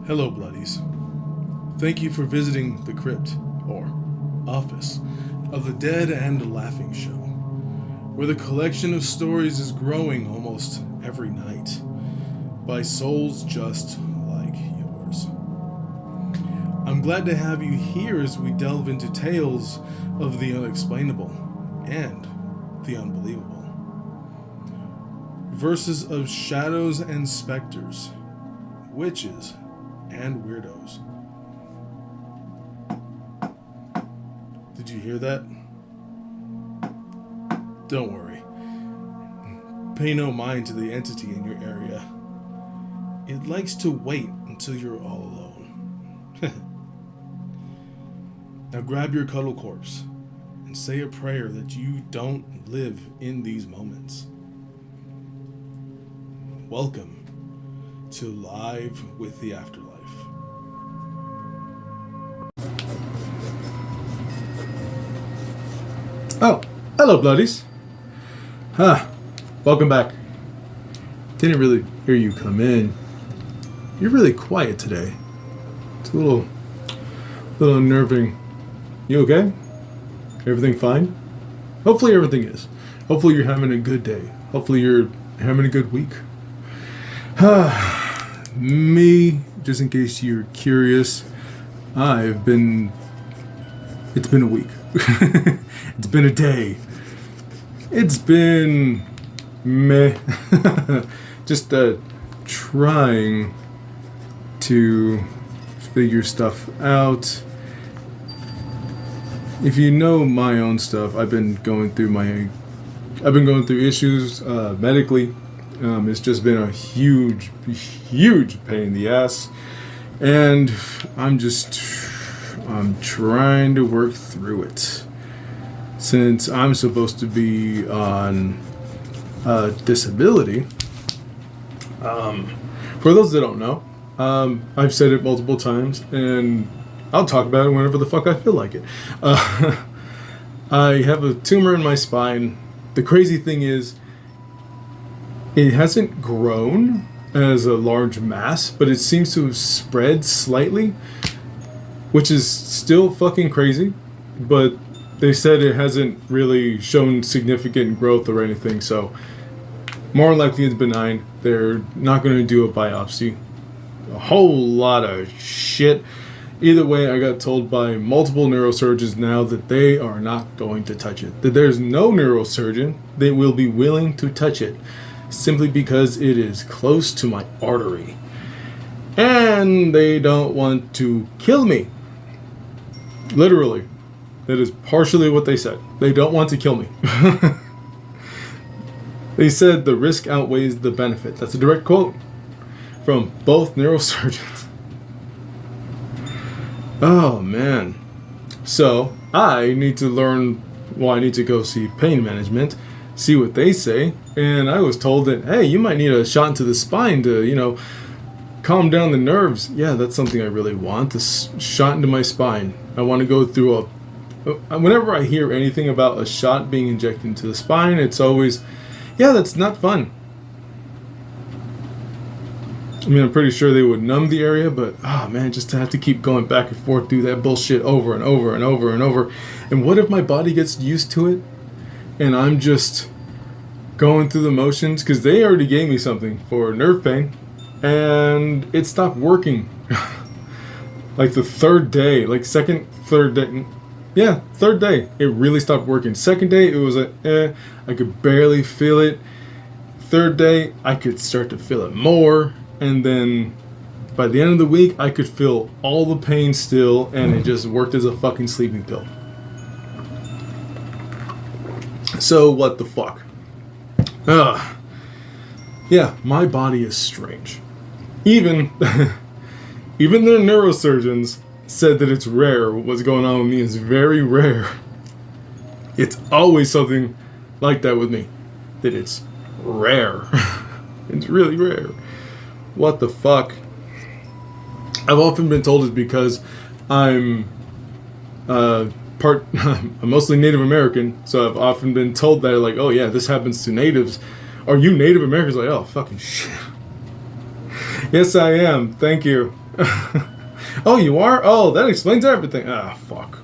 Hello, Bloodies. Thank you for visiting the crypt, or office, of the Dead and Laughing Show, where the collection of stories is growing almost every night by souls just like yours. I'm glad to have you here as we delve into tales of the unexplainable and the unbelievable. Verses of shadows and specters, witches and weirdos. Did you hear that? Don't worry. Pay no mind to the entity in your area. It likes to wait until you're all alone. Now grab your cuddle corpse and say a prayer that you don't live in these moments. Welcome to Live with the Afterlife. Oh, hello, Bloodies. Welcome back. Didn't really hear you come in. You're really quiet today. It's a little unnerving. You okay? Everything fine? Hopefully everything is. Hopefully you're having a good day. Hopefully you're having a good week. Me, just in case you're curious, it's been a week. It's been a day. It's been meh. Just trying to figure stuff out. If you know my own stuff, I've been going through issues medically. It's just been a huge pain in the ass, and I'm trying to work through it. Since I'm supposed to be on disability, for those that don't know, I've said it multiple times, and I'll talk about it whenever the fuck I feel like it. I have a tumor in my spine. The crazy thing is, it hasn't grown as a large mass, but it seems to have spread slightly, which is still fucking crazy, but they said it hasn't really shown significant growth or anything, so more than likely it's benign. They're not going to do a biopsy. A whole lot of shit. Either way, I got told by multiple neurosurgeons now that they are not going to touch it. That there's no neurosurgeon that will be willing to touch it, simply because it is close to my artery. And they don't want to kill me. Literally. That is partially what they said. They don't want to kill me. They said the risk outweighs the benefit. That's a direct quote from both neurosurgeons. Oh, man. So, I need to go see pain management, see what they say, and I was told that, hey, you might need a shot into the spine to, calm down the nerves. Yeah, that's something I really want, a shot into my spine. I want to go through whenever I hear anything about a shot being injected into the spine, it's always, yeah, that's not fun. I mean, I'm pretty sure they would numb the area, but, oh man, just to have to keep going back and forth through that bullshit over and over and over and over. And what if my body gets used to it and I'm just going through the motions? Because they already gave me something for nerve pain and it stopped working. Like the third day, third day. Yeah, third day, it really stopped working. Second day, it was I could barely feel it. Third day, I could start to feel it more. And then by the end of the week, I could feel all the pain still, and it just worked as a fucking sleeping pill. So what the fuck? Yeah, my body is strange. Even their neurosurgeons said that it's rare. What's going on with me is very rare. It's always something like that with me. That it's rare. It's really rare. What the fuck? I've often been told it's because I'm I'm mostly Native American, so I've often been told that, like, oh yeah, this happens to natives. Are you Native Americans? Like, oh, fucking shit. Yes, I am. Thank you. Oh, you are? Oh, that explains everything. Ah, fuck.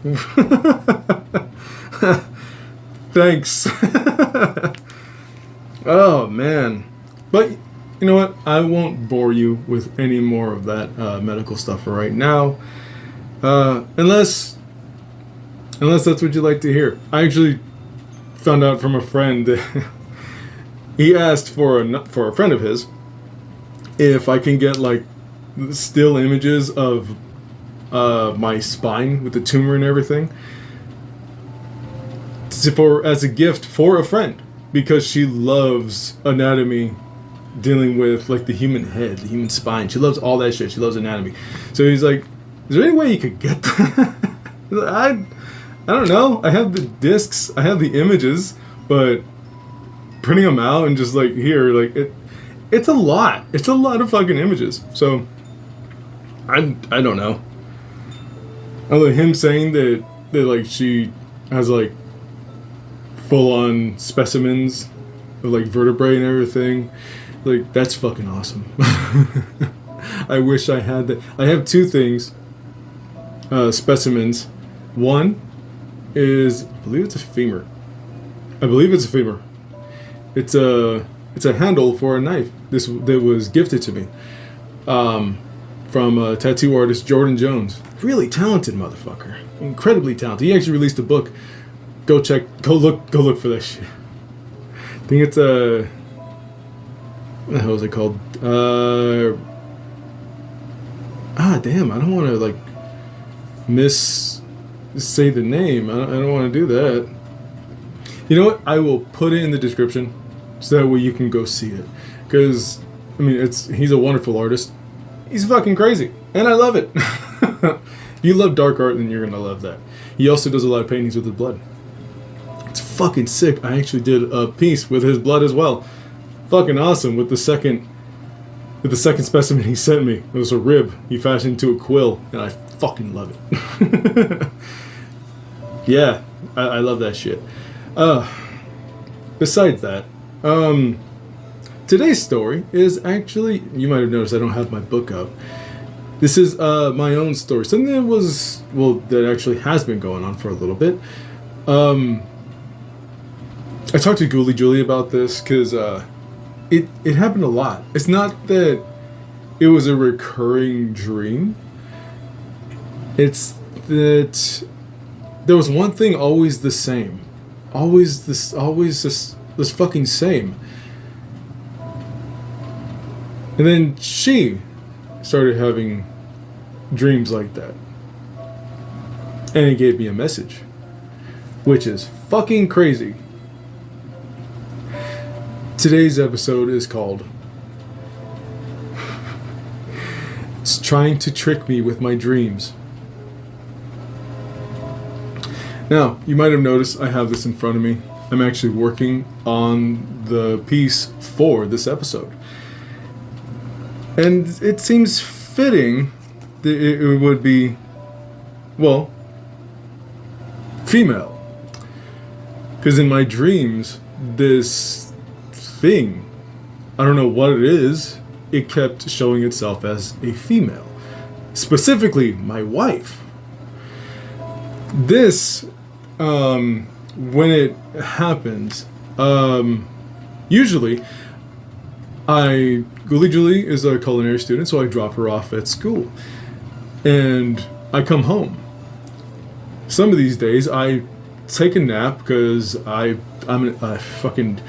Thanks. Oh, man. But, you know what? I won't bore you with any more of that medical stuff for right now. Unless that's what you'd like to hear. I actually found out from a friend that he asked for a friend of his if I can get like still images of my spine with the tumor and everything as a gift for a friend, because she loves anatomy, dealing with like the human head, the human spine. She loves all that shit. She loves anatomy. So he's like, is there any way you could get that? I don't know. I have the discs, I have the images, but printing them out and just like here, like it's a lot. It's a lot of fucking images. So I don't know. Although him saying that like she has like full on specimens of like vertebrae and everything, like that's fucking awesome. I wish I had that. I have two things, specimens. One is, I believe it's a femur. It's a handle for a knife. That was gifted to me from a tattoo artist, Jordan Jones. Really talented motherfucker. Incredibly talented. He actually released a book. Go look for that shit. I think it's a, what the hell is it called? Damn, I don't want to like say the name. I don't want to do that. You know what? I will put it in the description so that way you can go see it. Because, I mean, he's a wonderful artist. He's fucking crazy. And I love it. If you love dark art, then you're going to love that. He also does a lot of paintings with his blood. It's fucking sick. I actually did a piece with his blood as well. Fucking awesome. With the second specimen he sent me. It was a rib he fashioned into a quill. And I fucking love it. Yeah, I love that shit. Besides that, today's story is actually, you might have noticed I don't have my book out. This is my own story. Something that actually has been going on for a little bit. I talked to Ghoulie Julie about this because it happened a lot. It's not that it was a recurring dream. It's that there was one thing always the same. Always this fucking same. And then she started having dreams like that. And it gave me a message, which is fucking crazy. Today's episode is called It's Trying to Trick Me with My Dreams. Now, you might have noticed I have this in front of me. I'm actually working on the piece for this episode. And it seems fitting that it would be, well, female. Because in my dreams, this thing, I don't know what it is, it kept showing itself as a female. Specifically, my wife. This, when it happens, usually, Ghoulie Julie is a culinary student, so I drop her off at school. And I come home. Some of these days, I take a nap because I'm fucking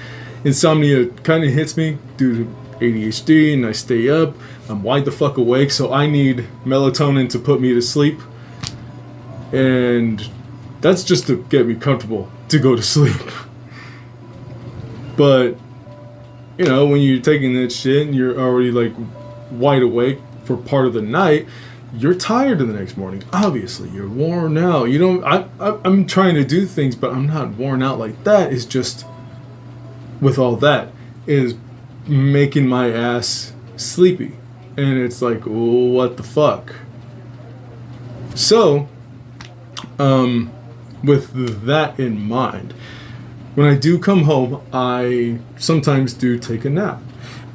insomnia kind of hits me due to ADHD, and I stay up. I'm wide the fuck awake, so I need melatonin to put me to sleep. And that's just to get me comfortable to go to sleep. But, you know, when you're taking that shit and you're already like wide awake for part of the night, you're tired the next morning. Obviously, you're worn out. You don't. I'm trying to do things, but I'm not worn out like that. It's just with all that is making my ass sleepy, and it's like, what the fuck. So, with that in mind, when I do come home, I sometimes do take a nap,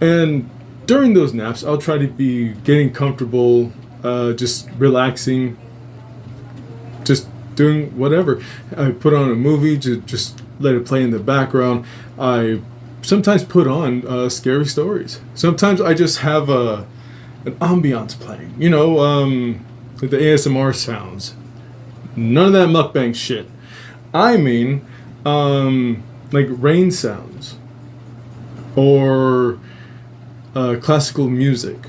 and during those naps, I'll try to be getting comfortable. just relaxing, just doing whatever. I put on a movie to just let it play in the background. I sometimes put on scary stories. Sometimes I just have an ambiance playing. You know, the ASMR sounds. None of that mukbang shit. I mean, like rain sounds or classical music,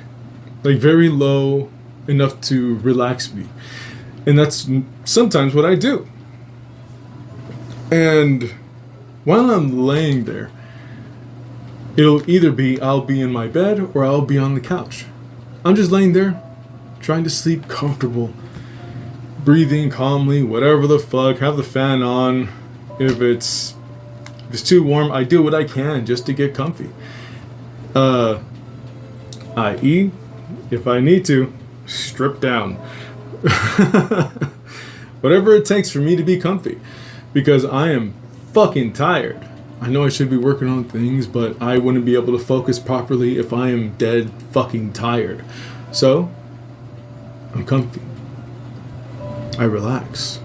like very low enough to relax me. And that's sometimes what I do. And while I'm laying there, it'll either be I'll be in my bed or I'll be on the couch. I'm just laying there, trying to sleep comfortable, breathing calmly, whatever the fuck, have the fan on. If it's too warm, I do what I can just to get comfy. I.e., if I need to, strip down. Whatever it takes for me to be comfy. Because I am fucking tired. I know I should be working on things, but I wouldn't be able to focus properly if I am dead fucking tired. So, I'm comfy. I relax.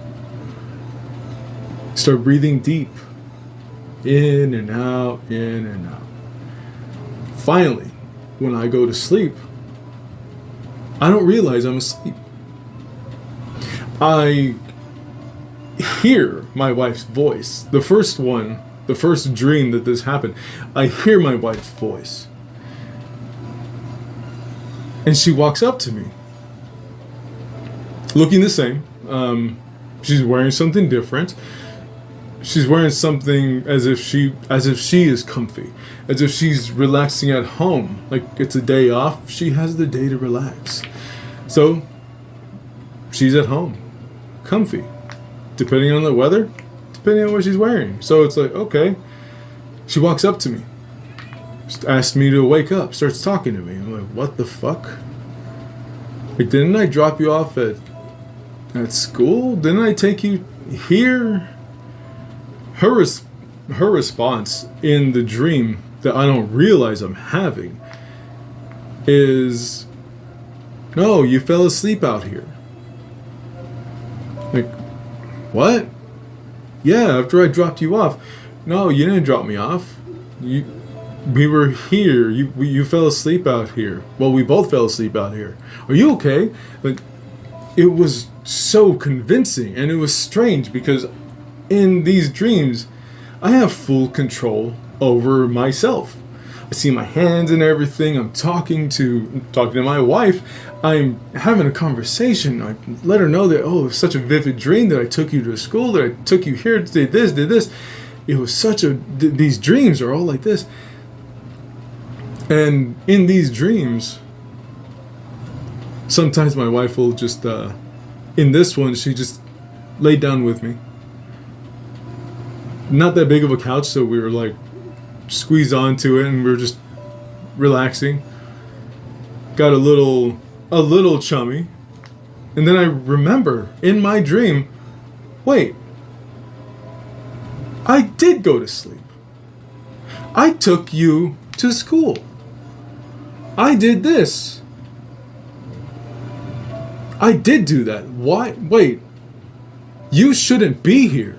Start breathing deep. In and out, in and out. Finally, when I go to sleep, I don't realize I'm asleep. I hear my wife's voice. The first dream that this happened, I hear my wife's voice. And she walks up to me. Looking the same. She's wearing something different. She's wearing something as if she is comfy. As if she's relaxing at home. Like it's a day off. She has the day to relax. So, she's at home. Comfy. Depending on the weather, depending on what she's wearing. So it's like, okay. She walks up to me. Just asks me to wake up. Starts talking to me. I'm like, what the fuck? Like, didn't I drop you off at school? Didn't I take you here? Her response in the dream that I don't realize I'm having is, no, you fell asleep out here. Like, what? Yeah, after I dropped you off. No, you didn't drop me off. We were here. You fell asleep out here. Well, we both fell asleep out here. Are you okay? But it was so convincing, and it was strange because in these dreams, I have full control over myself. I see my hands and everything. I'm talking to my wife. I'm having a conversation. I let her know that, oh, it was such a vivid dream that I took you to school, that I took you here, did this. It was these dreams are all like this. And in these dreams, sometimes my wife will just, in this one, she just laid down with me. Not that big of a couch, so we were like squeezed onto it and we were just relaxing. Got a little chummy. And then I remember in my dream, wait, I did go to sleep. I took you to school. I did this. I did do that. Why? Wait, you shouldn't be here.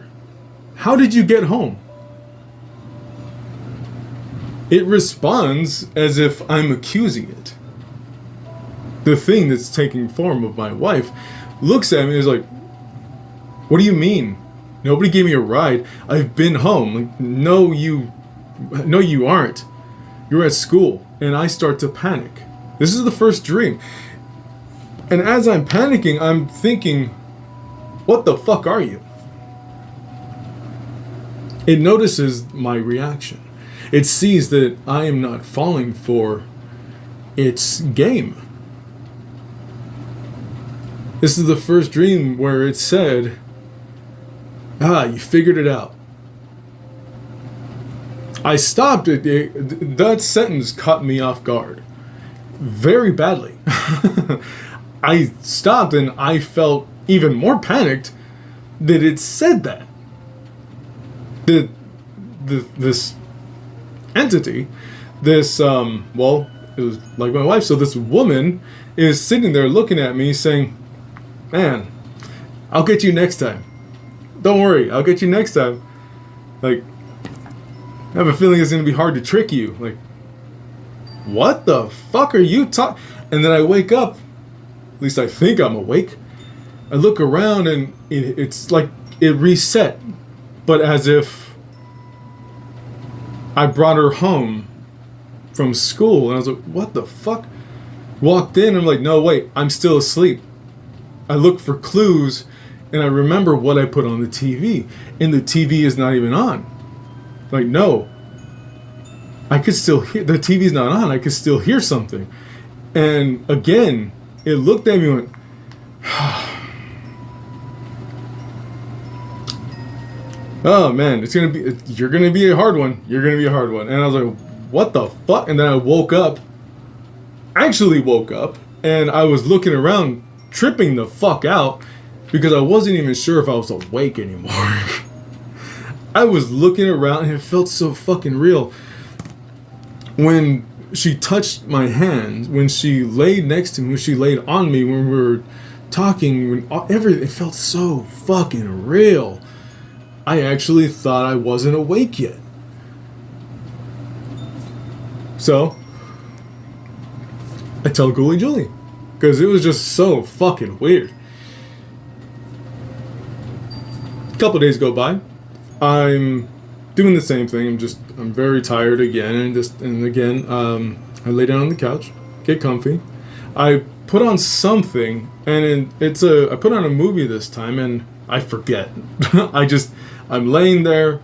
How did you get home? It responds as if I'm accusing it. The thing that's taking form of my wife looks at me and is like, what do you mean? Nobody gave me a ride. I've been home. Like, no, you aren't. You're at school. And I start to panic. This is the first dream. And as I'm panicking, I'm thinking, what the fuck are you? It notices my reaction. It sees that I am not falling for its game. This is the first dream where it said, you figured it out. I stopped it. That sentence caught me off guard. Very badly. I stopped and I felt even more panicked that it said that. This entity, this, it was like my wife. So this woman is sitting there looking at me saying, man, I'll get you next time. Don't worry, I'll get you next time. Like, I have a feeling it's going to be hard to trick you. Like, what the fuck are you talking? And then I wake up, at least I think I'm awake. I look around and it's like it reset, but as if I brought her home from school. And I was like, what the fuck? Walked in, I'm like, no, wait, I'm still asleep. I look for clues, and I remember what I put on the TV, and the TV is not even on. Like, no, I could still hear, the TV's not on, I could still hear something. And again, it looked at me and went, oh man, you're gonna be a hard one. You're gonna be a hard one. And I was like, what the fuck? And then I woke up, and I was looking around, tripping the fuck out, because I wasn't even sure if I was awake anymore. I was looking around and it felt so fucking real. When she touched my hand, when she laid next to me, when she laid on me, when we were talking, everything, it felt so fucking real. I actually thought I wasn't awake yet. So, I tell Ghoulie Julie, because it was just so fucking weird. A couple days go by, I'm doing the same thing. I'm very tired again, and again, I lay down on the couch, get comfy. I put on something, and I put on a movie this time, and I forget. I'm laying there,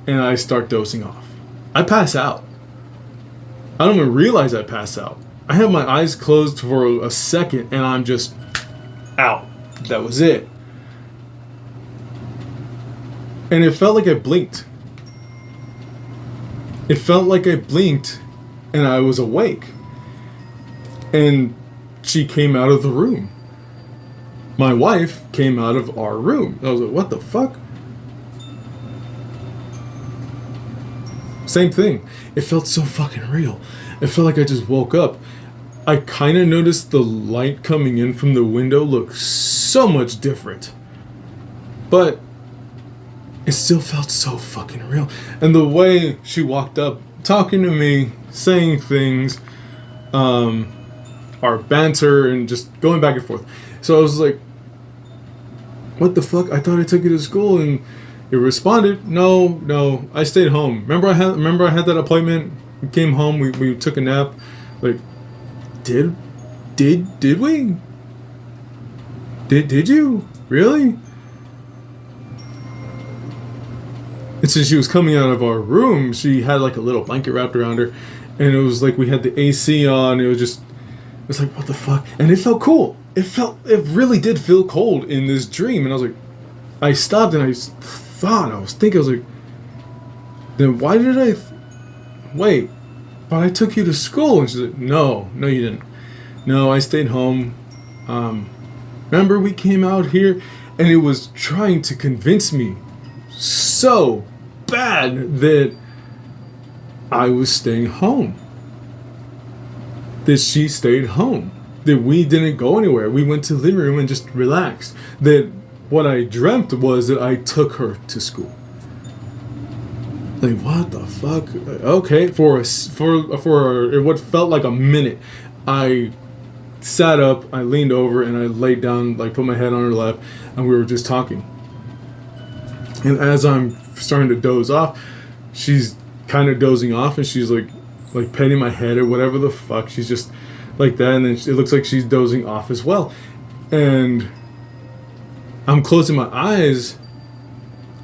and I start dozing off. I pass out. I don't even realize I pass out. I have my eyes closed for a second, and I'm just out. That was it. And it felt like I blinked. It felt like I blinked, and I was awake. And she came out of the room. My wife came out of our room. I was like, what the fuck? Same thing. It felt so fucking real. It felt like I just woke up. I kind of noticed the light coming in from the window looked so much different. But it still felt so fucking real. And the way she walked up, talking to me, saying things, our banter, and just going back and forth. So I was like, what the fuck? I thought I took you to school, and it responded, no, I stayed home. Remember I had that appointment? We came home, we took a nap. Like, did we? Did you? Really? And since she was coming out of our room, she had like a little blanket wrapped around her, and it was like we had the AC on. It was like, what the fuck? And it felt cool. It really did feel cold in this dream. And I was like, I stopped and I was like, then why did I wait? But I took you to school. And she's like, no, you didn't. No, I stayed home. Remember we came out here, and it was trying to convince me so bad that I was staying home. That she stayed home. That we didn't go anywhere. We went to the living room and just relaxed. That what I dreamt was that I took her to school. Like, what the fuck? Okay, for what felt like a minute, I sat up, I leaned over, and I laid down, like put my head on her lap, and we were just talking. And as I'm starting to doze off, she's kind of dozing off, and she's like petting my head or whatever the fuck. She's just like that, and then it looks like she's dozing off as well. And I'm closing my eyes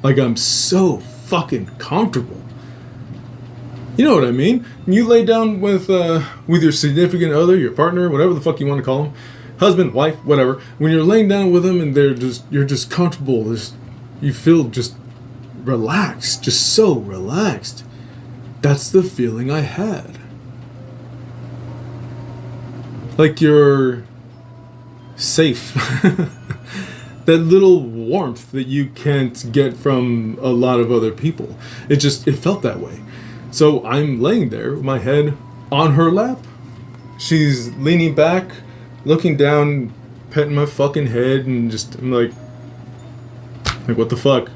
like I'm so fucking comfortable. You know what I mean? You lay down with your significant other, your partner, whatever the fuck you want to call them, husband, wife, whatever. When you're laying down with them and you're just comfortable, you feel just relaxed, just so relaxed. That's the feeling I had. Like you're safe. That little warmth that you can't get from a lot of other people. It felt that way. So I'm laying there with my head on her lap, she's leaning back, looking down, petting my fucking head, and just, I'm like, what the fuck?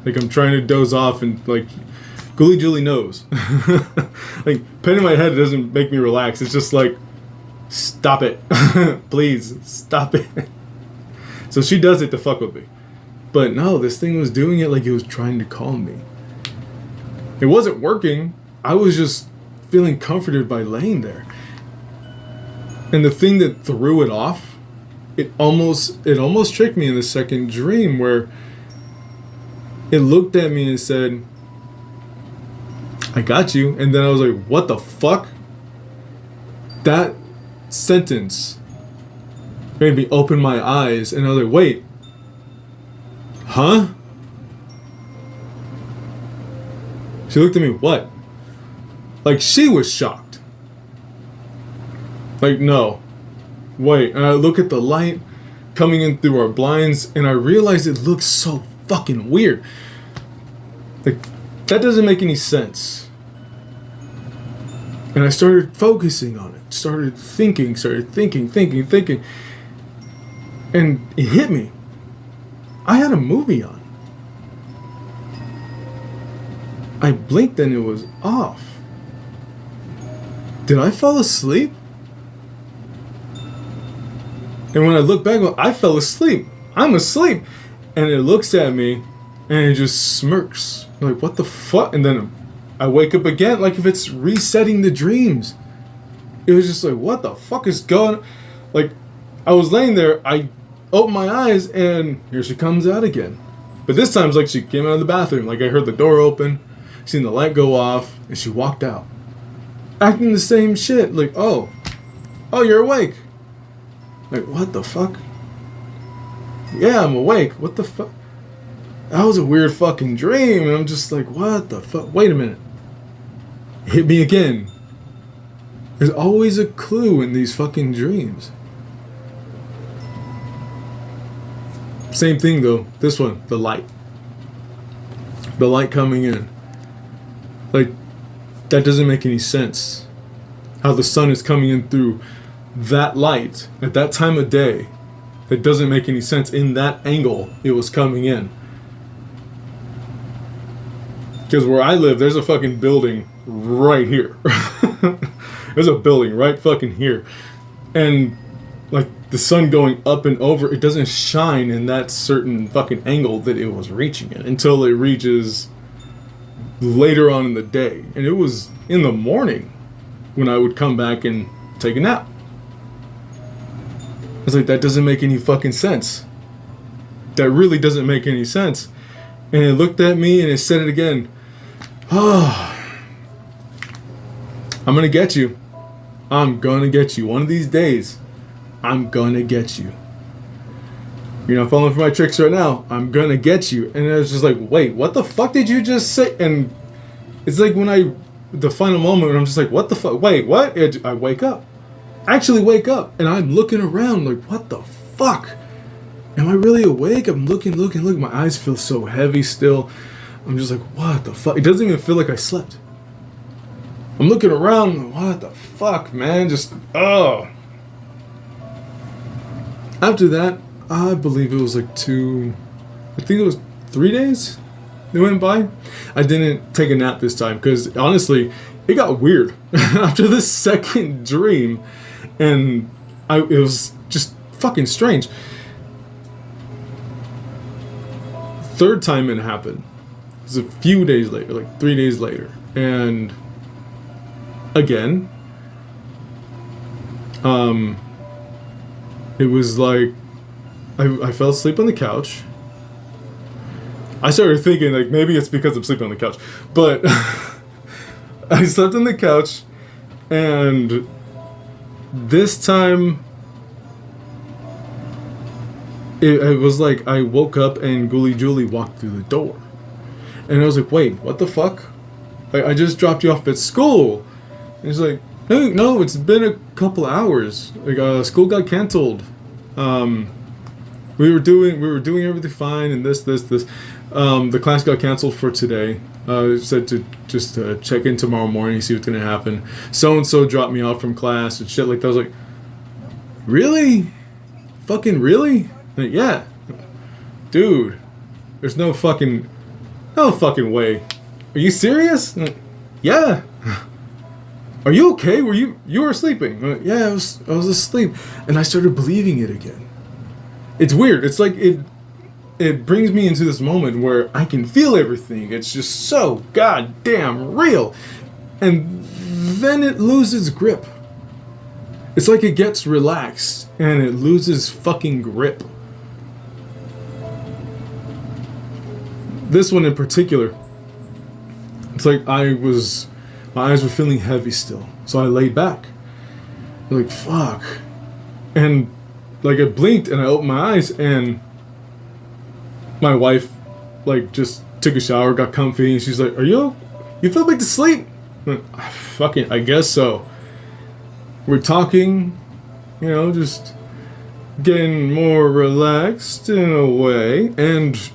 Like, I'm trying to doze off, and like, Ghoulie Julie knows. Like, petting my head doesn't make me relax. It's just like, stop it. Please, stop it. So she does it to fuck with me. But no, this thing was doing it like it was trying to calm me. It wasn't working. I was just feeling comforted by laying there. And the thing that threw it off, it almost tricked me in the second dream, where it looked at me and said, I got you. And then I was like, what the fuck? That sentence made me open my eyes, and I was like, wait, huh? She looked at me, what? Like, she was shocked. Like, no. Wait, and I look at the light coming in through our blinds, and I realize it looks so fucking weird. Like, that doesn't make any sense. And I started focusing on it. Started thinking. And it hit me. I had a movie on. I blinked and it was off. Did I fall asleep? And when I look back, I fell asleep. I'm asleep. And it looks at me and it just smirks. I'm like, what the fuck? And then I wake up again, like if it's resetting the dreams. It was just like, what the fuck is going on? Like, I was laying there, I opened my eyes, and here she comes out again. But this time it's like she came out of the bathroom. Like, I heard the door open, seen the light go off, and she walked out. Acting the same shit. Like, oh, you're awake. Like, what the fuck? Yeah, I'm awake. What the fuck? That was a weird fucking dream. And I'm just like, what the fuck? Wait a minute. Hit me again. There's always a clue in these fucking dreams. Same thing though. This one, the light. The light coming in. Like, that doesn't make any sense. How the sun is coming in through that light at that time of day. That doesn't make any sense. In that angle it was coming in. Because where I live, there's a fucking building right here. There's a building right fucking here. And like the sun going up and over, it doesn't shine in that certain fucking angle that it was reaching in until it reaches later on in the day. And it was in the morning when I would come back and take a nap. I was like, that doesn't make any fucking sense. That really doesn't make any sense. And it looked at me and it said it again. Oh, I'm gonna get you. I'm gonna get you. One of these days, I'm gonna get you. You're not falling for my tricks right now. I'm gonna get you. And I was just like, wait, what the fuck did you just say? And it's like the final moment when I'm just like, what the fuck? Wait, what? I wake up. Actually wake up. And I'm looking around like, what the fuck? Am I really awake? I'm looking. My eyes feel so heavy still. I'm just like, what the fuck? It doesn't even feel like I slept. I'm looking around, like, what the fuck, man? Just, oh. After that, I believe it was like I think it was 3 days that went by. I didn't take a nap this time because honestly, it got weird after the second dream, and it was just fucking strange. Third time it happened. It was a few days later, like 3 days later, and again, it was like I fell asleep on the couch. I started thinking like maybe it's because I'm sleeping on the couch, but I slept on the couch, and this time it was like I woke up and Ghoulie Julie walked through the door. And I was like, wait, what the fuck? I just dropped you off at school. And he's like, no, it's been a couple hours. Like, school got canceled. we were doing everything fine, and this. The class got canceled for today. Said to just check in tomorrow morning, see what's gonna happen. So and so dropped me off from class and shit like that. I was like, really? Fucking really? Like, yeah, dude. There's no fucking way. Are you serious? Like, yeah. Are you okay? You were sleeping? Like, yeah, I was asleep, and I started believing it again. It's weird. It's like it brings me into this moment where I can feel everything. It's just so goddamn real. And then it loses grip. It's like it gets relaxed and it loses fucking grip. This one in particular, it's like my eyes were feeling heavy still. So I laid back. Like, fuck. And like I blinked and I opened my eyes, and my wife like just took a shower, got comfy, and she's like, you fell back to sleep? Fucking, I guess so. We're talking, just getting more relaxed in a way, and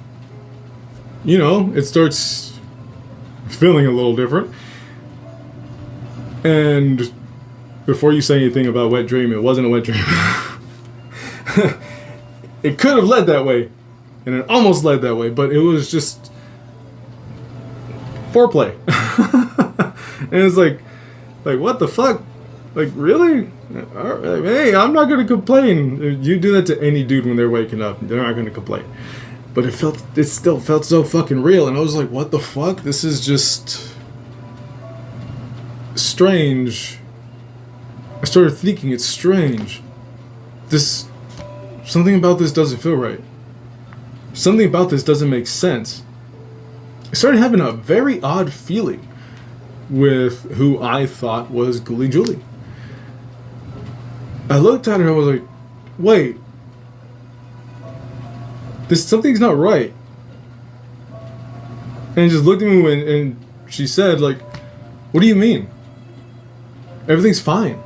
it starts feeling a little different. And before you say anything about wet dream, it wasn't a wet dream. It could have led that way, and it almost led that way, but it was just foreplay. And it's like what the fuck? Like, really? Hey, I'm not gonna complain. You do that to any dude when they're waking up, they're not gonna complain. But it still felt so fucking real, and I was like, what the fuck? This is just strange. I started thinking it's strange. Something about this doesn't feel right. Something about this doesn't make sense. I started having a very odd feeling with who I thought was Ghoulie Julie. I looked at her and I was like, wait. Something's not right. And just looked at me and she said, like, what do you mean? Everything's fine.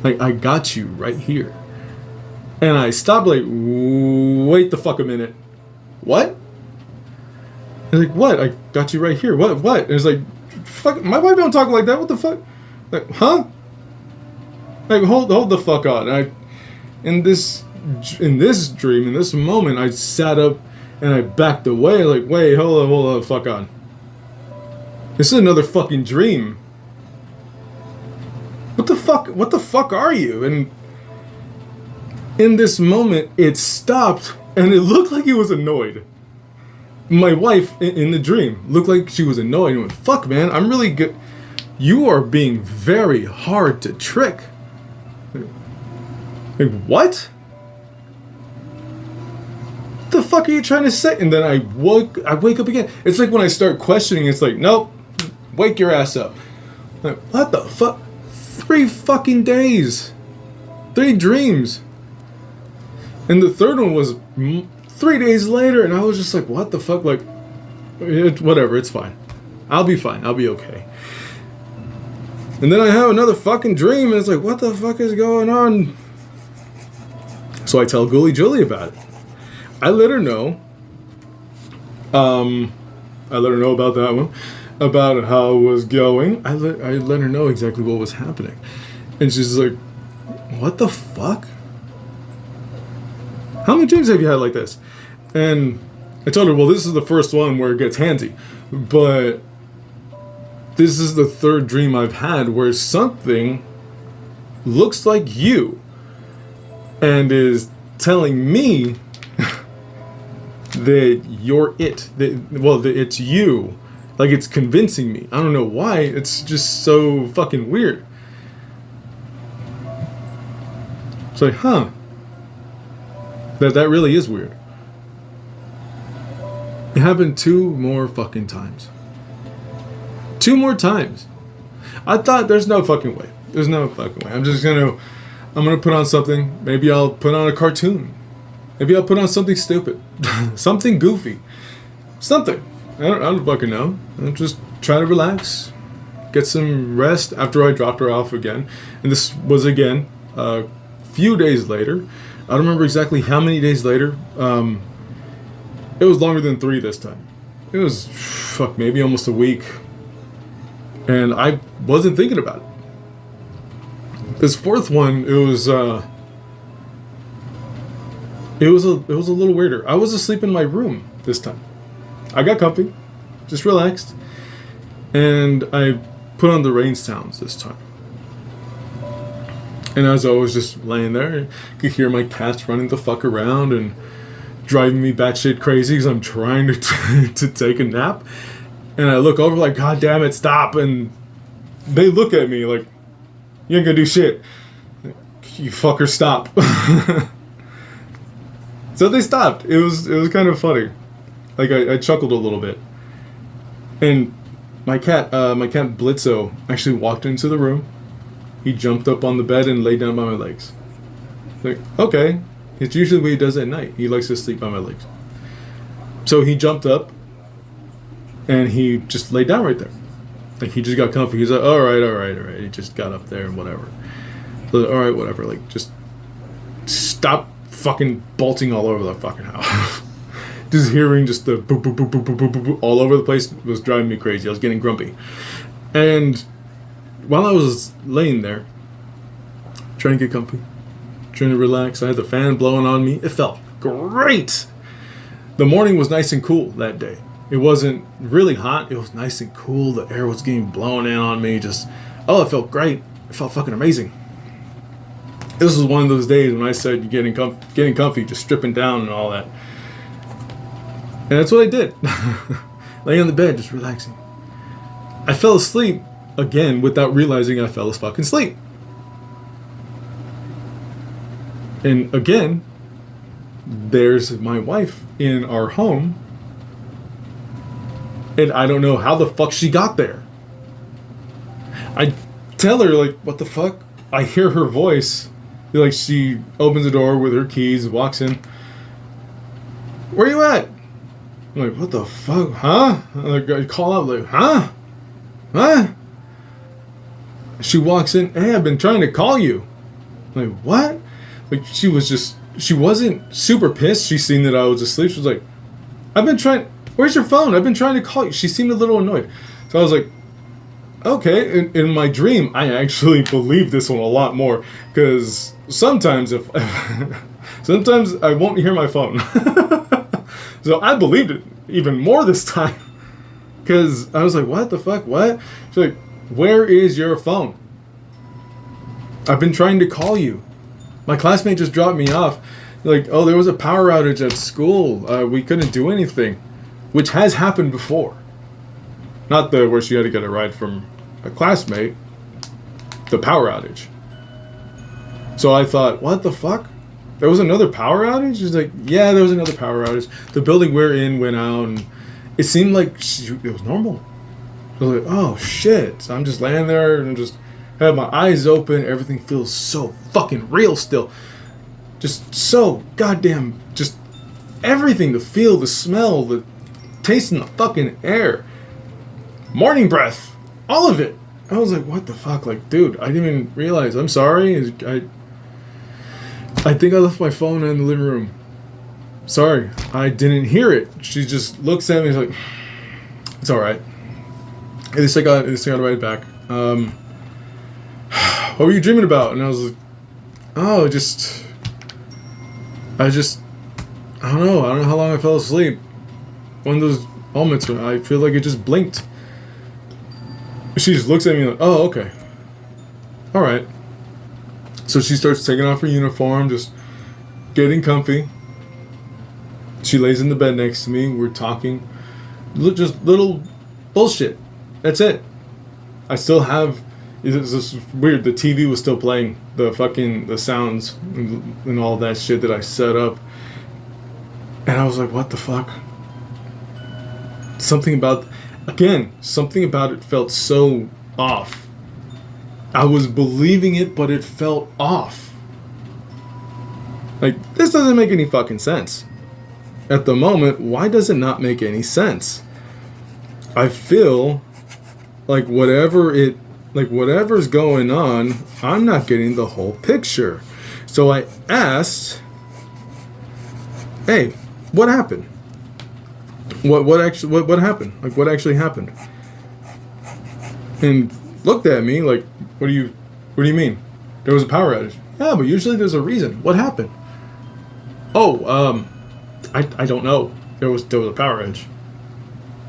Like, I got you right here. And I stopped, like, wait the fuck a minute. What? And like, what? I got you right here. What? And it's like, fuck, my wife don't talk like that. What the fuck? Like, huh? Like, hold the fuck on. In this dream, in this moment, I sat up and I backed away. Like, wait, hold on, fuck on. This is another fucking dream. What the fuck are you? And in this moment, it stopped, and it looked like he was annoyed. My wife, in the dream, looked like she was annoyed. And went, fuck, man, I'm really good. You are being very hard to trick. Like, what? What the fuck are you trying to say? And then I wake up again. It's like when I start questioning, it's like, nope, wake your ass up. Like, what the fuck? 3 fucking days. 3 dreams. And the third one was 3 days later, and I was just like, what the fuck? Like, whatever, it's fine. I'll be fine. I'll be okay. And then I have another fucking dream, and it's like, what the fuck is going on? So I tell Ghoulie Julie about it. I let her know. I let her know about that one, about how it was going. I let her know exactly what was happening, and she's like, what the fuck? How many dreams have you had like this? And I told her, well, this is the first one where it gets handsy. But this is the 3rd dream I've had where something looks like you and is telling me that you're it. That it's you. Like, it's convincing me. I don't know why. It's just so fucking weird. It's like, huh. That really is weird. It happened 2 more fucking times. 2 more times. I thought there's no fucking way. There's no fucking way. I'm gonna put on something. Maybe I'll put on a cartoon. Maybe I'll put on something stupid. Something goofy. Something. I don't fucking know. I'll just try to relax. Get some rest after I dropped her off again. And this was again a few days later. don't remember exactly how many days later. It was longer than 3 this time. It was, maybe almost a week. And I wasn't thinking about it. This 4th one, it was a little weirder. I was asleep in my room this time. I got comfy, just relaxed, and I put on the rain sounds this time. And as I was just laying there, I could hear my cats running the fuck around and driving me batshit crazy because I'm trying to take a nap. And I look over like, God damn it, stop. And they look at me like, you ain't gonna do shit. You fucker, stop. So they stopped. It was kind of funny. Like I chuckled a little bit. And my cat Blitzo actually walked into the room. He jumped up on the bed and laid down by my legs. Like, okay. It's usually what he does at night. He likes to sleep by my legs. So he jumped up and he just laid down right there. Like, he just got comfy. He's like, all right. He just got up there and whatever. So, all right, whatever. Like, just stop fucking bolting all over the fucking house. Just hearing just the boop, boop, boop, boop, boop, boop, boop, all over the place was driving me crazy. I was getting grumpy. And while I was laying there, trying to get comfy, trying to relax, I had the fan blowing on me. It felt great. The morning was nice and cool that day. It wasn't really hot. It was nice and cool. The air was getting blown in on me. It felt great. It felt fucking amazing. This was one of those days when I said getting comfy, just stripping down and all that. And that's what I did. Laying on the bed, just relaxing. I fell asleep again without realizing I fell asleep. And again, there's my wife in our home. And I don't know how the fuck she got there. I tell her, like, what the fuck? I hear her voice. Like, she opens the door with her keys, walks in. Where you at? I'm like, what the fuck? Huh? Like, I call out, like, huh? Huh? She walks in. Hey, I've been trying to call you. I'm like, what? Like, she wasn't super pissed. She seen that I was asleep. She was like, where's your phone? I've been trying to call you. She seemed a little annoyed. So I was like, okay. In my dream, I actually believe this one a lot more. Because sometimes sometimes I won't hear my phone. So I believed it even more this time. Because I was like, what the fuck? What? She's like, where is your phone? I've been trying to call you. My classmate just dropped me off. Like, oh, there was a power outage at school. We couldn't do anything. Which has happened before. Not where she had to get a ride from a classmate. The power outage. So I thought, what the fuck? There was another power outage? She's like, yeah, there was another power outage. The building we're in went out, and it seemed like it was normal. I was like, oh shit. So I'm just laying there and just have my eyes open. Everything feels so fucking real still. Just so goddamn, just everything, the feel, the smell, the taste in the fucking air. Morning breath. All of it. I was like, what the fuck? Like, dude, I didn't even realize. I'm sorry. I think I left my phone in the living room. Sorry. I didn't hear it. She just looks at me and is like, it's alright. At least I got it right back. What were you dreaming about? And I was like, oh, I don't know. I don't know how long I fell asleep. One of those moments when I feel like it just blinked. She just looks at me like, oh, okay. Alright. So she starts taking off her uniform, just getting comfy. She lays in the bed next to me. We're talking. Just little bullshit. That's it. I still have... It's just weird. The TV was still playing the sounds and all that shit that I set up. And I was like, what the fuck? Something about it felt so off. I was believing it, but it felt off. Like, this doesn't make any fucking sense. At the moment, why does it not make any sense? I feel like whatever's going on, I'm not getting the whole picture. So I asked hey, what happened? What happened? Like, what actually happened? And looked at me like, what do you mean? There was a power outage. Yeah, but usually there's a reason. What happened? Oh, I don't know. There was a power outage.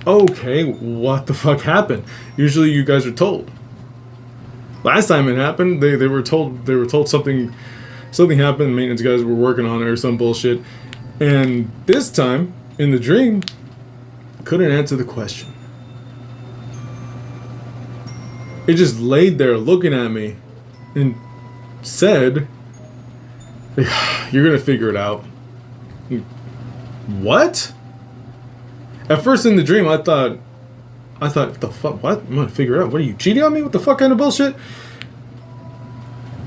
Okay, what the fuck happened? Usually you guys are told. Last time it happened, they were told something happened. Maintenance guys were working on it or some bullshit. And this time in the dream, couldn't answer the question. It just laid there looking at me and said, "You're gonna figure it out." What? At first in the dream, I thought, what the fuck? What? I'm gonna figure it out. What are you, cheating on me? What the fuck kind of bullshit?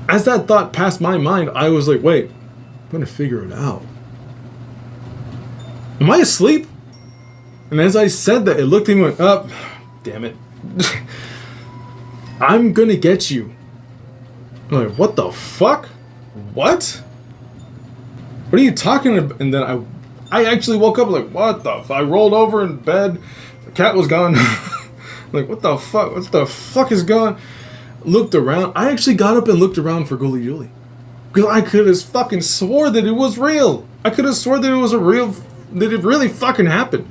As that thought passed my mind, I was like, wait, I'm gonna figure it out. Am I asleep? And as I said that, it looked at me and went, oh, damn it. I'm gonna get you. I'm like, what the fuck? What? What are you talking about? And then I actually woke up like, what the fuck? I rolled over in bed. The cat was gone. Like, what the fuck? What the fuck is gone? Looked around. I actually got up and looked around for Ghoulie. Because I could have fucking swore that it was real. I could have swore that it was that it really fucking happened.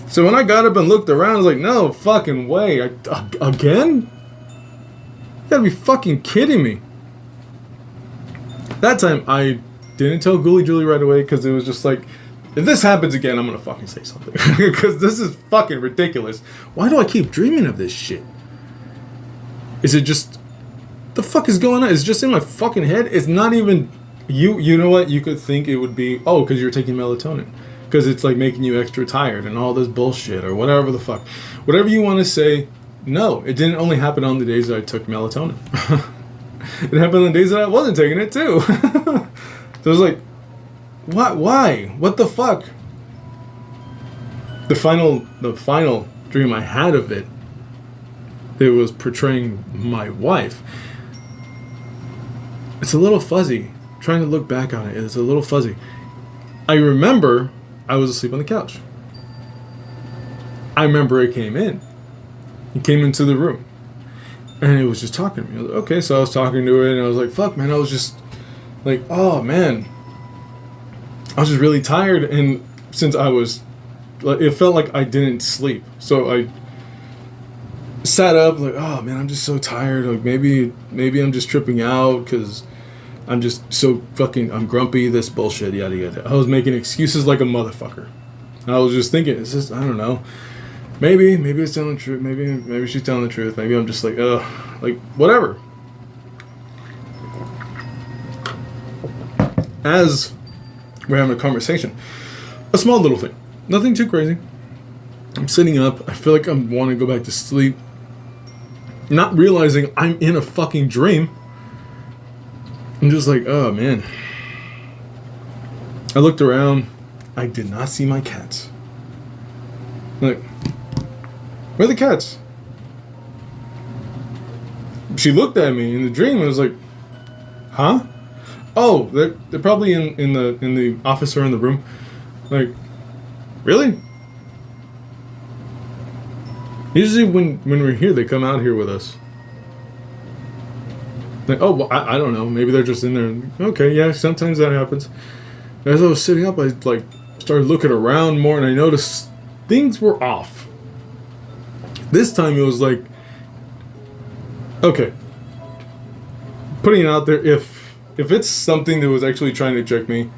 So when I got up and looked around, I was like, no fucking way. Again? You gotta be fucking kidding me. That time, I didn't tell Ghoulie right away because it was just like, if this happens again, I'm gonna fucking say something. Because this is fucking ridiculous. Why do I keep dreaming of this shit? Is it just... the fuck is going on? It's just in my fucking head. It's not even... You know what? You could think it would be, oh, because you're taking melatonin. Because it's like making you extra tired and all this bullshit or whatever the fuck. Whatever you want to say, no. It didn't only happen on the days that I took melatonin. It happened on the days that I wasn't taking it too. So it was like, what? Why? What the fuck? The final dream I had of it, it was portraying my wife. It's a little fuzzy. Trying to look back on it, it's a little fuzzy. I remember I was asleep on the couch. I remember it came in. It came into the room. And it was just talking to me. I was like, okay, so I was talking to it, and I was like, fuck, man. I was just like, oh, man. I was just really tired, and since I was... it felt like I didn't sleep. So I sat up, like, oh, man, I'm just so tired. Like, maybe I'm just tripping out, because I'm just so fucking... I'm grumpy, this bullshit, yada, yada. I was making excuses like a motherfucker. I was just thinking, it's just, I don't know. Maybe it's telling the truth. Maybe she's telling the truth. Maybe I'm just like, like, whatever. As we're having a conversation, a small little thing, nothing too crazy. I'm sitting up. I feel like I want to go back to sleep, not realizing I'm in a fucking dream. I'm just like, oh man. I looked around. I did not see my cats. Like, where are the cats? She looked at me in the dream and was like, huh? Oh, they're probably in the office or in the room. Like, really? Usually when we're here, they come out here with us. Like, oh, well, I don't know. Maybe they're just in there. Okay, yeah, sometimes that happens. As I was sitting up, I like started looking around more, and I noticed things were off. This time it was like, okay, putting it out there, if it's something that was actually trying to check me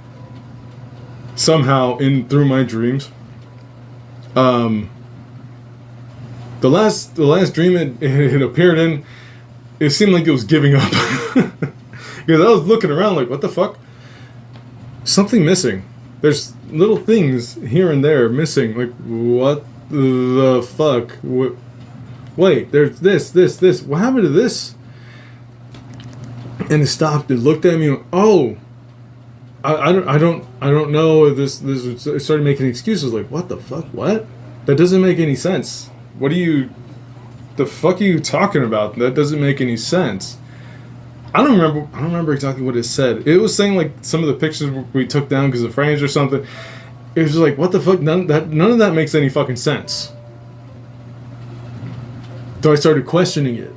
somehow through my dreams, the last dream it appeared in, it seemed like it was giving up. Because I was looking around like, what the fuck? Something missing. There's little things here and there missing. Like, what the fuck? Wait, there's this. What happened to this? And it stopped and looked at me and, oh, I don't know. It started making excuses like, what the fuck? What? That doesn't make any sense. The fuck are you talking about? That doesn't make any sense. I don't remember exactly what it said. It was saying like some of the pictures we took down because of frames or something. It was like, what the fuck? None of that makes any fucking sense. So I started questioning it.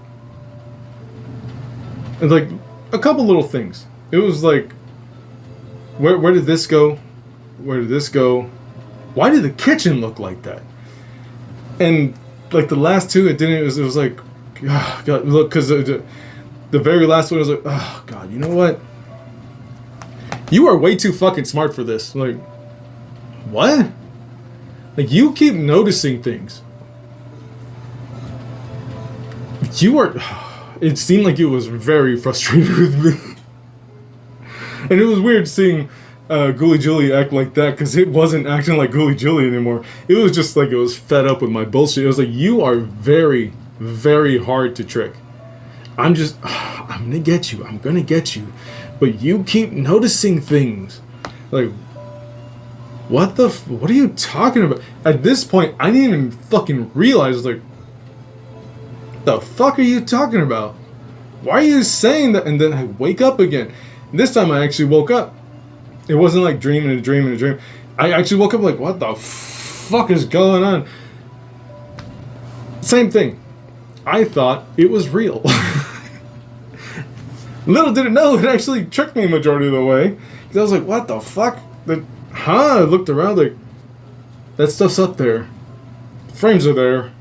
And like a couple little things. It was like, where did this go? Where did this go? Why did the kitchen look like that? And like the last two, it didn't. It was like, oh, God, look, because the very last one was like, oh God, you know what? You are way too fucking smart for this. Like, what? Like, you keep noticing things. You are. It seemed like it was very frustrated with me. And it was weird seeing Ghoulie Julie act like that, because it wasn't acting like Ghoulie Julie anymore. It was just like it was fed up with my bullshit. It was like, you are very, very hard to trick. I'm gonna get you. I'm gonna get you. But you keep noticing things. Like, what are you talking about? At this point, I didn't even fucking realize, like, the fuck are you talking about? Why are you saying that? And then I wake up again. And this time I actually woke up. It wasn't like dreaming and dreaming and dreaming. I actually woke up like, what the fuck is going on? Same thing. I thought it was real. Little did it know, it actually tricked me majority of the way. Because I was like, what the fuck? I looked around like, that stuff's up there. The frames are there.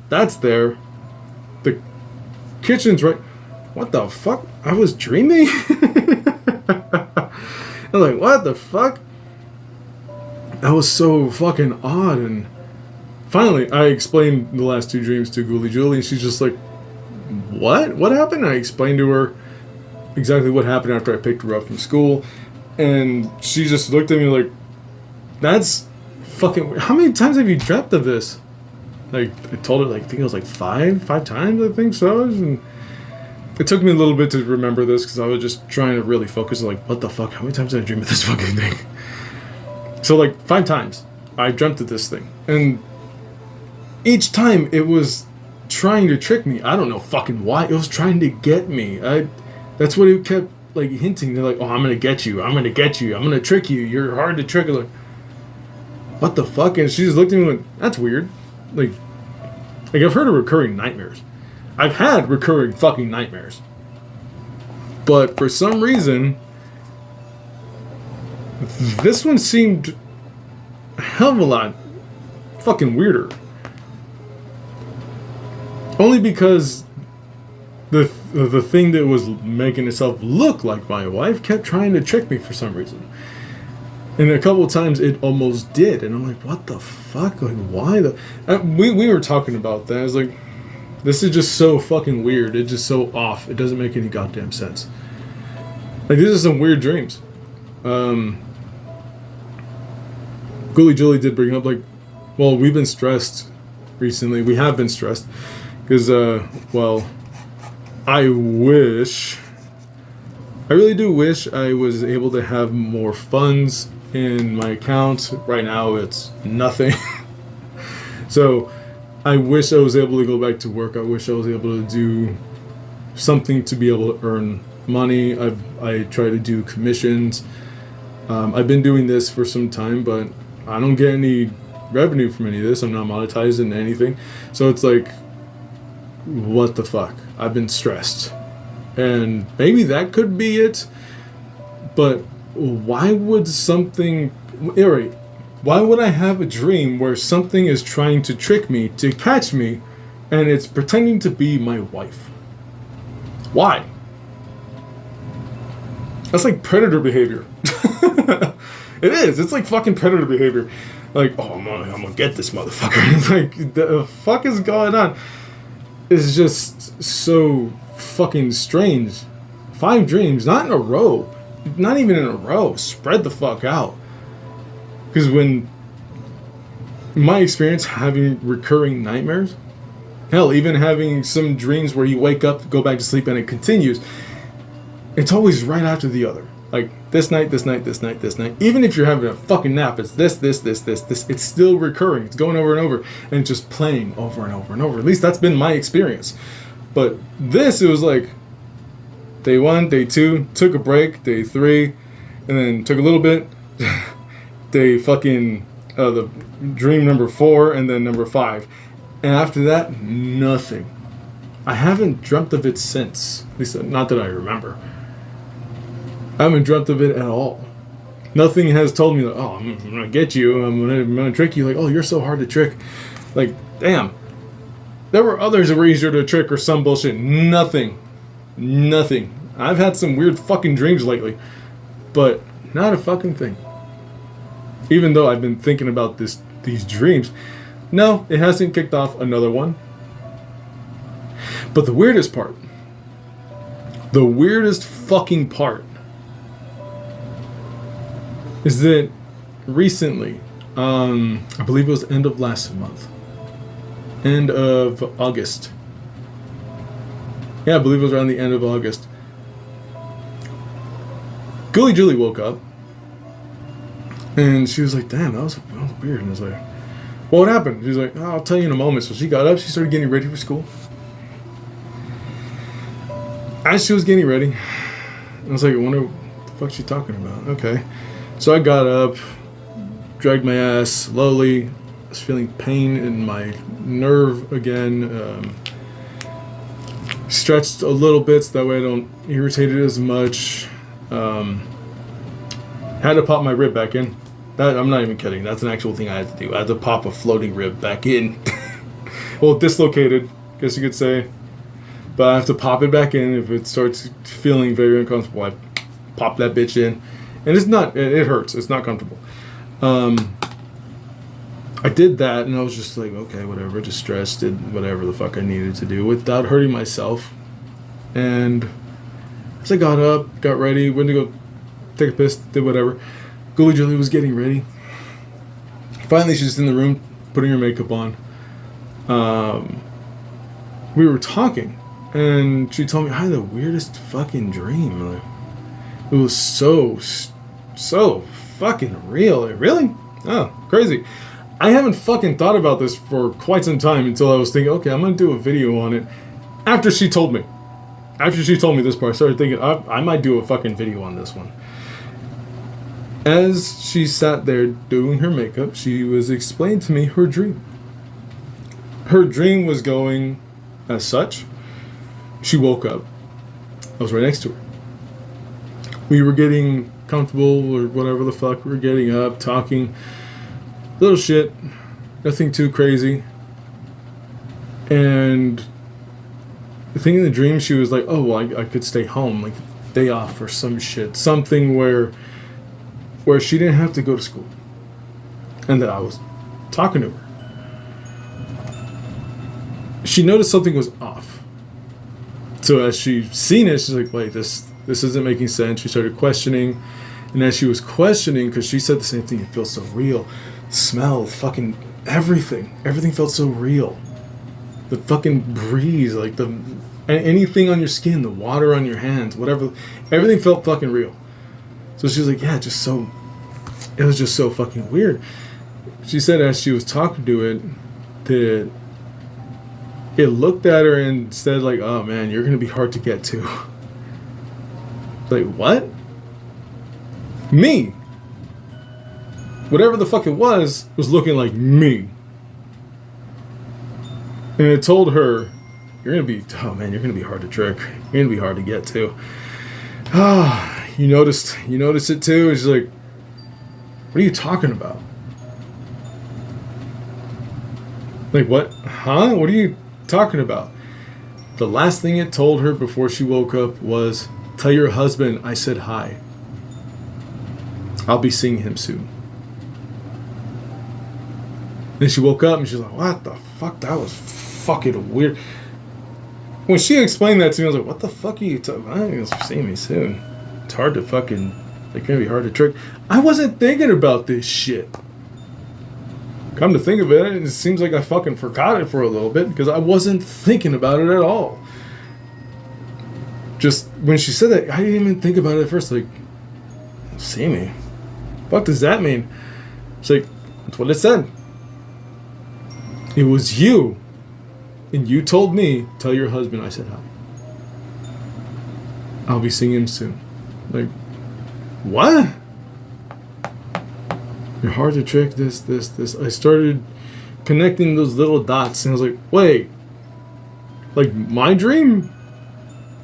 That's there. The kitchen's right. What the fuck? I was dreaming? I'm like, what the fuck? That was so fucking odd. And finally, I explained the last two dreams to Ghoulie Julie, and she's just like, what? What happened? I explained to her exactly what happened after I picked her up from school, and she just looked at me like, that's fucking weird. How many times have you dreamt of this? Like, I told her, like, I think it was like five times, I think so. And it took me a little bit to remember this, because I was just trying to really focus, like, what the fuck? How many times did I dream of this fucking thing? So, like, 5 times I dreamt of this thing. And each time it was trying to trick me. I don't know fucking why. It was trying to get me. That's what it kept, like, hinting. They're like, oh, I'm gonna get you. I'm gonna get you. I'm gonna trick you. You're hard to trick. Like, what the fuck? And she just looked at me like, that's weird. Like I've heard of recurring nightmares. I've had recurring fucking nightmares. But for some reason, this one seemed a hell of a lot fucking weirder. Only because the thing that was making itself look like my wife kept trying to trick me for some reason. And a couple of times it almost did. And I'm like, what the fuck? Like, why the... We were talking about that. I was like, this is just so fucking weird. It's just so off. It doesn't make any goddamn sense. Like, these are some weird dreams. Ghoulie Julie did bring up, like, well, we've been stressed recently. We have been stressed. Because, well, I really do wish I was able to have more funds in my account. Right now it's nothing. So I wish I was able to go back to work. I wish I was able to do something to be able to earn money. I try to do commissions. I've been doing this for some time, but I don't get any revenue from any of this. I'm not monetizing anything. So it's like, what the fuck? I've been stressed. And maybe that could be it. But why would something... Alright, why would I have a dream where something is trying to trick me, to catch me, and it's pretending to be my wife? Why? That's like predator behavior. It is. It's like fucking predator behavior. Like, oh, I'm gonna get this motherfucker. It's like, the fuck is going on? It's just so fucking strange. 5 dreams, not in a row. Not even in a row. Spread the fuck out. Because when... my experience having recurring nightmares... hell, even having some dreams where you wake up, go back to sleep, and it continues... it's always right after the other. Like, this night, this night, this night, this night. Even if you're having a fucking nap, it's this. It's still recurring. It's going over and over. And it's just playing over and over and over. At least that's been my experience. But this, it was like... Day 1, day 2, took a break, day 3, and then took a little bit. Day fucking the dream number 4, and then number 5, and after that, nothing. I haven't dreamt of it since. At least not that I remember. I haven't dreamt of it at all. Nothing has told me that, oh, I'm gonna get you, I'm gonna trick you. Like, oh, you're so hard to trick. Like, damn. There were others that were easier to trick or some bullshit. Nothing. I've had some weird fucking dreams lately, but not a fucking thing. Even though I've been thinking about these dreams, no, it hasn't kicked off another one. But the weirdest fucking part, is that recently, I believe it was end of last month, end of August. Yeah, I believe it was around the end of August. Ghouli Julie woke up, and she was like, damn, that was weird. And I was like, well, what happened? She's like, oh, I'll tell you in a moment. So she got up, she started getting ready for school. As she was getting ready, I was like, I wonder what the fuck she's talking about. Okay. So I got up, dragged my ass slowly. I was feeling pain in my nerve again. Stretched a little bit so that way I don't irritate it as much. Had to pop my rib back in. I'm not even kidding. That's an actual thing I had to do. I had to pop a floating rib back in. Well, dislocated, guess you could say. But I have to pop it back in if it starts feeling very uncomfortable. I pop that bitch in. And it's not, it hurts. It's not comfortable. I did that and I was just like, okay, whatever. Just stressed, did whatever the fuck I needed to do without hurting myself. And as I got up, got ready, went to go take a piss, did whatever. Ghouli Julie was getting ready. Finally, she's in the room putting her makeup on. We were talking, and she told me I had the weirdest fucking dream. Like, it was so fucking real. Like, really? Oh, crazy. I haven't fucking thought about this for quite some time until I was thinking, okay, I'm gonna do a video on it. After she told me this part, I started thinking, I might do a fucking video on this one. As she sat there doing her makeup, she was explaining to me her dream. Her dream was going as such. She woke up. I was right next to her. We were getting comfortable or whatever the fuck. We were getting up, talking. Little shit. Nothing too crazy. And the thing in the dream, she was like, oh, well, I could stay home, like day off or some shit. Something where she didn't have to go to school. And that I was talking to her. She noticed something was off. So as she seen it, she's like, wait, this isn't making sense. She started questioning. And as she was questioning, because she said the same thing, it feels so real. Smell, fucking everything. Everything felt so real. The fucking breeze, like anything on your skin, the water on your hands, whatever. Everything felt fucking real. So she was like, yeah, it was just so fucking weird. She said as she was talking to it, that it looked at her and said like, oh man, you're going to be hard to get to. Like, what? Me. Whatever the fuck it was looking like me. And it told her, you're going to be hard to trick. You're going to be hard to get to. Ah, you noticed it too? And she's like, what are you talking about? Like, what? Huh? What are you talking about? The last thing it told her before she woke up was, tell your husband I said hi. I'll be seeing him soon. Then she woke up and she's like, what the fuck? That was fucking weird. When she explained that to me, I was like, what the fuck are you talking about? You're gonna see me soon. It's hard to fucking, it's gonna be hard to trick. I wasn't thinking about this shit. Come to think of it, it seems like I fucking forgot it for a little bit because I wasn't thinking about it at all. Just when she said that, I didn't even think about it at first. Like, see me? What does that mean? It's like, that's what it said. It was you. And you told me, tell your husband I said hi. I'll be seeing him soon. Like, what? You're hard to trick, this. I started connecting those little dots, and I was like, wait. Like, my dream?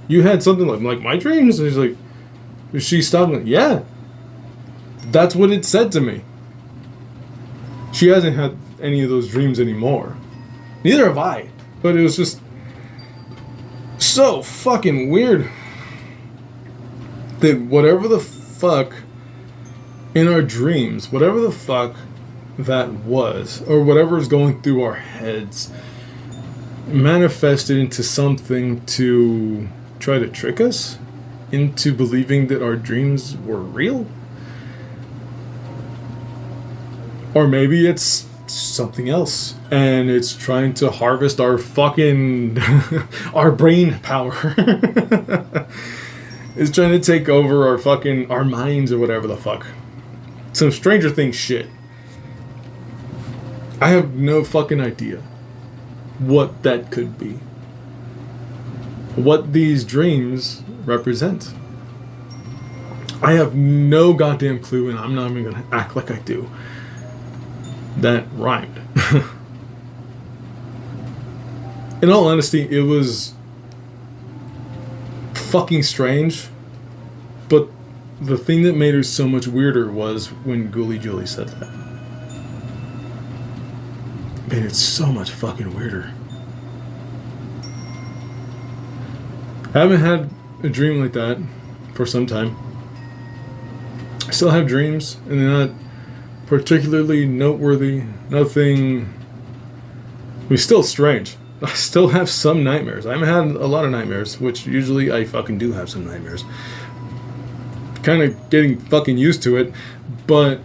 You had something like my dreams? And he's like, she stopped, like, yeah. That's what it said to me. She hasn't had any of those dreams anymore. Neither have I. But it was just so fucking weird that whatever the fuck in our dreams, whatever the fuck that was, or whatever is going through our heads, manifested into something to try to trick us into believing that our dreams were real. Or maybe it's something else, and it's trying to harvest our fucking our brain power. It's trying to take over our minds or whatever the fuck. Some Stranger Things shit. I have no fucking idea what that could be. What these dreams represent. I have no goddamn clue, and I'm not even gonna act like I do. That rhymed. In all honesty, it was fucking strange, but the thing that made her so much weirder was when Ghoulie Julie said that. Man, it's so much fucking weirder. I haven't had a dream like that for some time. I still have dreams, and they're not particularly noteworthy. Nothing. I mean, still strange. I still have some nightmares. I haven't had a lot of nightmares, which usually I fucking do have some nightmares. Kind of getting fucking used to it, but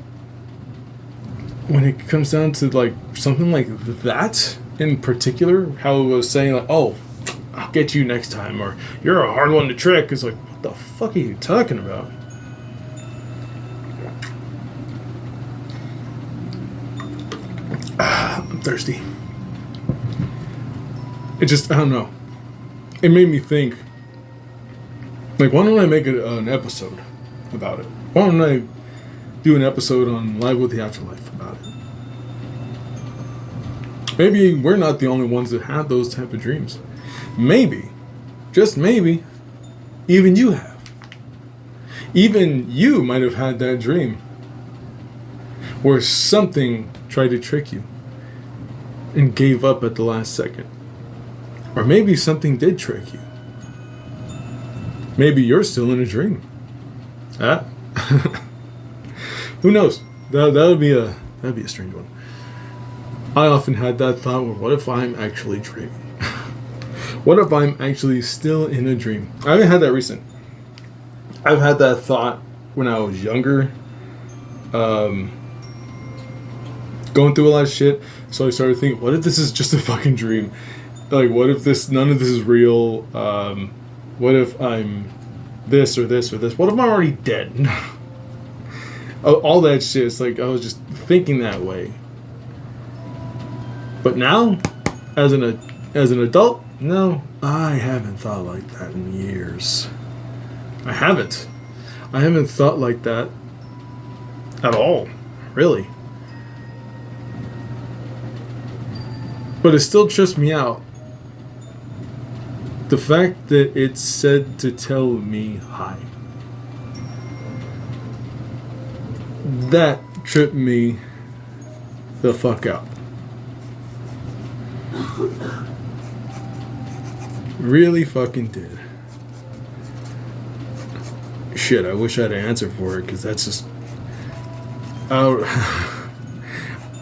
when it comes down to like something like that in particular, how it was saying like, oh, I'll get you next time, or you're a hard one to trick, it's like, what the fuck are you talking about? I'm thirsty. It just, I don't know. It made me think, like, why don't I make an episode about it? Why don't I do an episode on Live with the Afterlife about it? Maybe we're not the only ones that have those type of dreams. Maybe, just maybe, even you have. Even you might have had that dream where something tried to trick you and gave up at the last second. Or maybe something did trick you. Maybe you're still in a dream. Ah. Who knows? That'd be a strange one. I often had that thought, well, what if I'm actually dreaming? What if I'm actually still in a dream? I haven't had that recent. I've had that thought when I was younger. Going through a lot of shit. So I started thinking, what if this is just a fucking dream? Like, what if none of this is real? What if I'm this or this or this? What if I'm already dead? All that shit. It's like, I was just thinking that way. But now, as an adult, no, I haven't thought like that in years. I haven't thought like that at all, really. But it still trips me out. The fact that it's said to tell me hi. That tripped me the fuck out. Really fucking did. Shit, I wish I had an answer for it, because that's just... I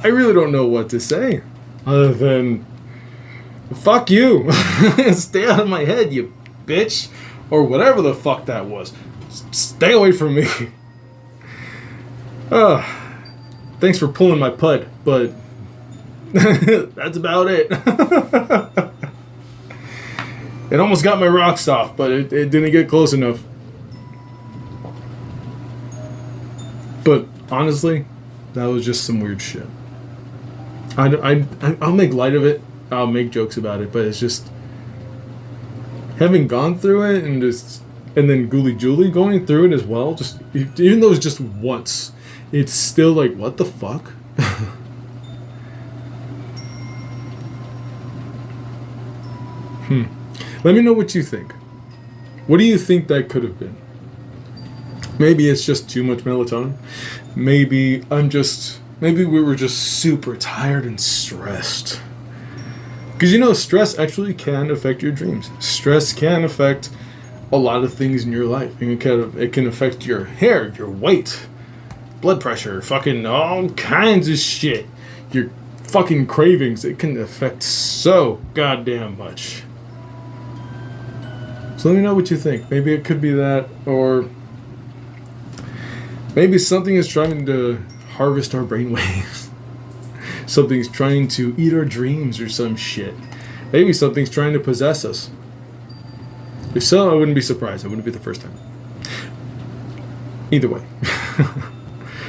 really don't know what to say. Other than... Fuck you! Stay out of my head, you bitch! Or whatever the fuck that was. Stay away from me. Thanks for pulling my pud, but... that's about it. It almost got my rocks off, but it didn't get close enough. But honestly, that was just some weird shit. I'll make light of it. I'll make jokes about it, but it's just having gone through it and just and then ghouli going through it as well, just even though it's just once, it's still like, what the fuck? Let me know what you think. What do you think that could have been? Maybe it's just too much melatonin. Maybe we were just super tired and stressed. Because you know, stress actually can affect your dreams. Stress can affect a lot of things in your life. It can affect your hair, your weight, blood pressure, fucking all kinds of shit. Your fucking cravings. It can affect so goddamn much. So let me know what you think. Maybe it could be that, or maybe something is trying to harvest our brainwaves. Something's trying to eat our dreams or some shit. Maybe something's trying to possess us. If so, I wouldn't be surprised. It wouldn't be the first time. Either way.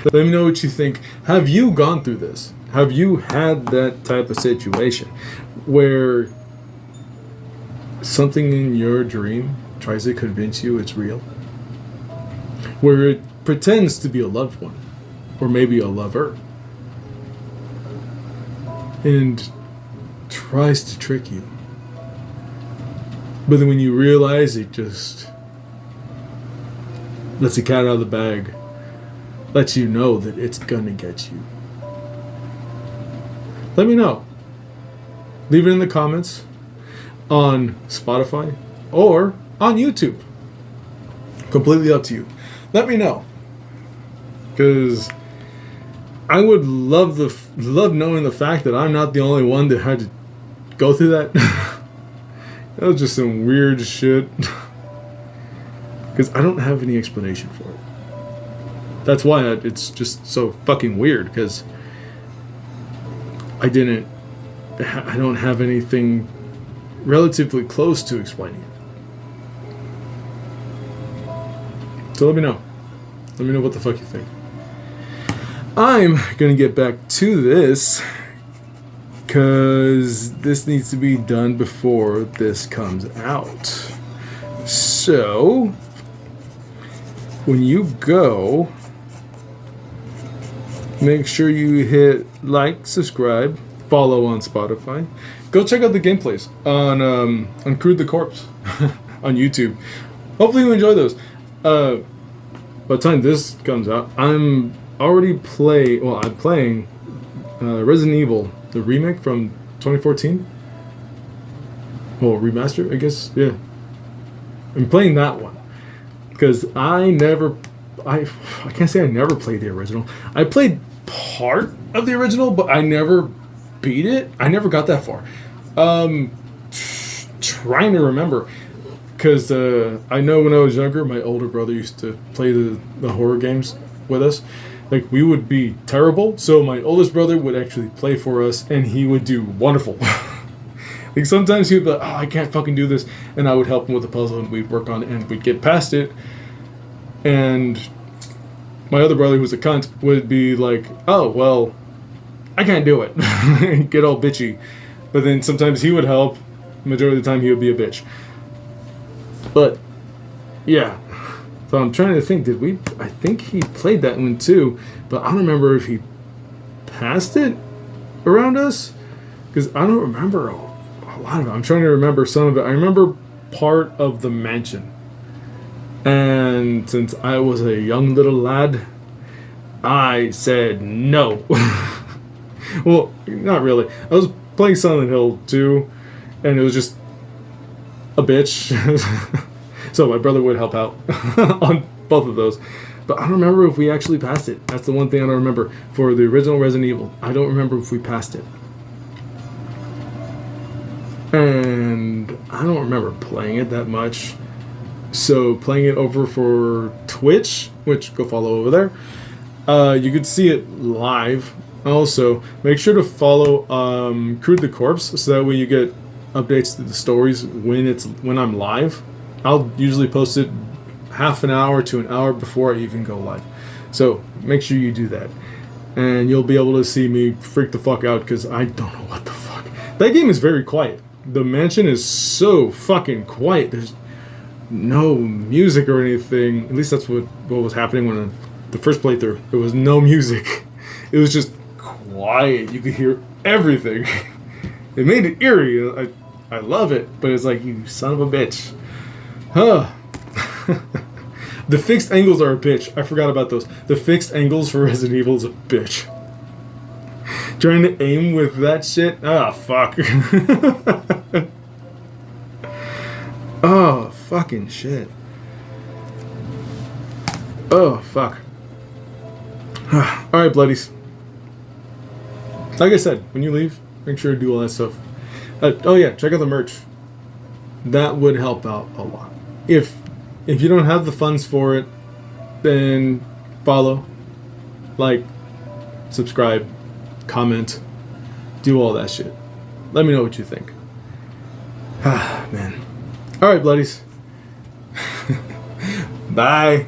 Let me know what you think. Have you gone through this? Have you had that type of situation where something in your dream tries to convince you it's real? Where it pretends to be a loved one, or maybe a lover, and tries to trick you. But then when you realize, it just lets the cat out of the bag, lets you know that it's gonna get you. Let me know. Leave it in the comments on Spotify or on YouTube. Completely up to you. Let me know, because I would love knowing the fact that I'm not the only one that had to go through that. That was just some weird shit. Because I don't have any explanation for it. That's why it's just so fucking weird, because I don't have anything relatively close to explaining it. So let me know. Let me know what the fuck you think. I'm gonna get back to this, because this needs to be done before this comes out. So when you go, make sure you hit like, subscribe, follow on Spotify. Go check out the gameplays on CrudetheCorpse on YouTube. Hopefully you enjoy those. By the time this comes out, I'm playing Resident Evil, the remake from 2014. Well, remaster, I guess. Yeah, I'm playing that one because I can't say I never played the original. I played part of the original, but I never beat it. I never got that far. Trying to remember, because I know when I was younger, my older brother used to play the horror games with us. Like, we would be terrible, so my oldest brother would actually play for us, and he would do wonderful. Like, sometimes he would be like, oh, I can't fucking do this, and I would help him with the puzzle, and we'd work on it, and we'd get past it. And my other brother, who's a cunt, would be like, oh, well, I can't do it. And get all bitchy. But then sometimes he would help. Majority of the time, he would be a bitch. But, yeah. So I'm trying to think, I think he played that one too, but I don't remember if he passed it around us, because I don't remember a lot of it. I'm trying to remember some of it. I remember part of the mansion. And since I was a young little lad, I said no. Well, not really. I was playing Silent Hill 2, and it was just a bitch. So my brother would help out on both of those. But I don't remember if we actually passed it. That's the one thing I don't remember. For the original Resident Evil, I don't remember if we passed it. And I don't remember playing it that much. So playing it over for Twitch, which go follow over there, you could see it live. Also, make sure to follow CrudetheCorpse, so that way you get updates to the stories when I'm live. I'll usually post it half an hour to an hour before I even go live. So make sure you do that. And you'll be able to see me freak the fuck out, because I don't know what the fuck. That game is very quiet. The mansion is so fucking quiet. no music or anything. At least that's what was happening when the first playthrough. There was no music. It was just quiet. You could hear everything. It made it eerie. I love it, but it's like, you son of a bitch. Huh. The fixed angles are a bitch. I forgot about those. The fixed angles for Resident Evil is a bitch. Trying to aim with that shit? Ah, fuck. Oh, fucking shit. Oh, fuck. Alright, bloodies. Like I said, when you leave, make sure to do all that stuff. Oh yeah, check out the merch. That would help out a lot. If you don't have the funds for it, then follow, like, subscribe, comment, do all that shit. Let me know what you think. Ah, man. Alright, bloodies. Bye.